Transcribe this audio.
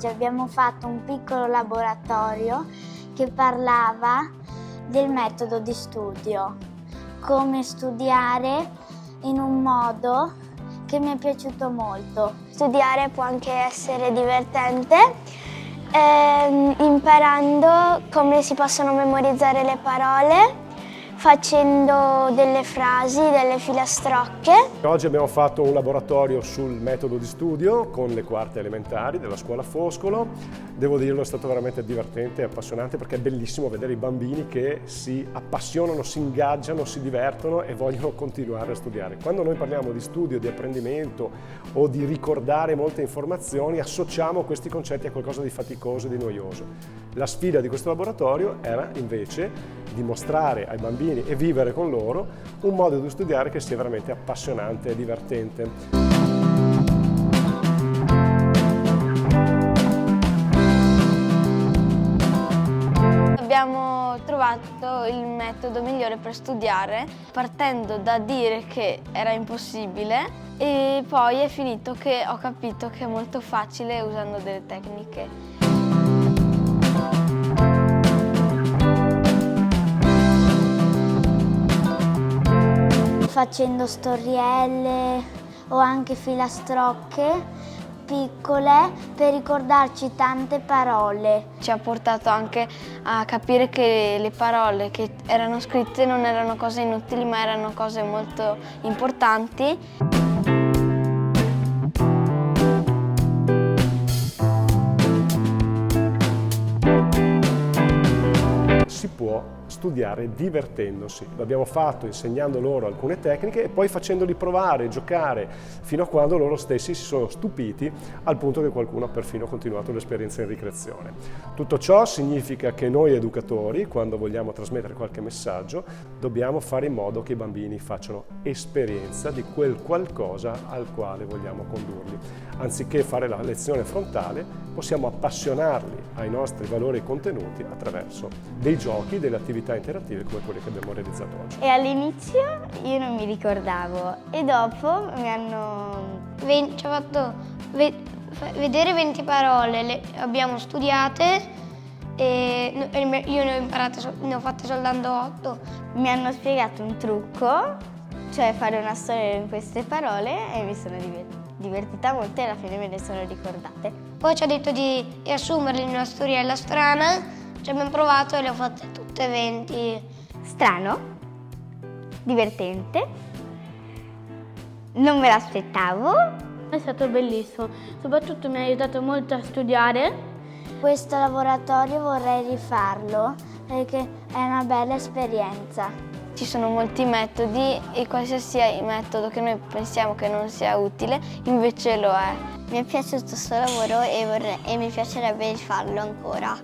oggi abbiamo fatto un piccolo laboratorio che parlava del metodo di studio, come studiare in un modo che mi è piaciuto molto. Studiare può anche essere divertente, imparando come si possono memorizzare le parole, facendo delle frasi, delle filastrocche. Oggi abbiamo fatto un laboratorio sul metodo di studio con le quarte elementari della scuola Foscolo. Devo dirlo, è stato veramente divertente e appassionante perché è bellissimo vedere i bambini che si appassionano, si ingaggiano, si divertono e vogliono continuare a studiare. Quando noi parliamo di studio, di apprendimento o di ricordare molte informazioni, associamo questi concetti a qualcosa di faticoso e di noioso. La sfida di questo laboratorio era invece dimostrare ai bambini e vivere con loro un modo di studiare che sia veramente appassionante e divertente. Abbiamo trovato il metodo migliore per studiare, partendo da dire che era impossibile e poi è finito che ho capito che è molto facile usando delle tecniche. Facendo storielle o anche filastrocche piccole per ricordarci tante parole. Ci ha portato anche a capire che le parole che erano scritte non erano cose inutili, ma erano cose molto importanti. Si può studiare divertendosi. L'abbiamo fatto insegnando loro alcune tecniche e poi facendoli provare, giocare, fino a quando loro stessi si sono stupiti al punto che qualcuno ha perfino continuato l'esperienza in ricreazione. Tutto ciò significa che noi educatori, quando vogliamo trasmettere qualche messaggio, dobbiamo fare in modo che i bambini facciano esperienza di quel qualcosa al quale vogliamo condurli. Anziché fare la lezione frontale, possiamo appassionarli ai nostri valori e contenuti attraverso dei giochi, delle attività interattive come quelle che abbiamo realizzato oggi. E all'inizio io non mi ricordavo e dopo ci ha fatto vedere 20 parole, le abbiamo studiate e io ne ho fatte soltanto 8. Mi hanno spiegato un trucco, cioè fare una storia in queste parole e mi sono divertita molto e alla fine me ne sono ricordate. Poi ci ha detto di riassumerle in una storiella strana, ci abbiamo provato e le ho fatte tutte 20. Strano, divertente, non me l'aspettavo. È stato bellissimo, soprattutto mi ha aiutato molto a studiare. Questo laboratorio vorrei rifarlo perché è una bella esperienza. Ci sono molti metodi e qualsiasi metodo che noi pensiamo che non sia utile, invece lo è. Mi è piaciuto questo lavoro e mi piacerebbe rifarlo ancora.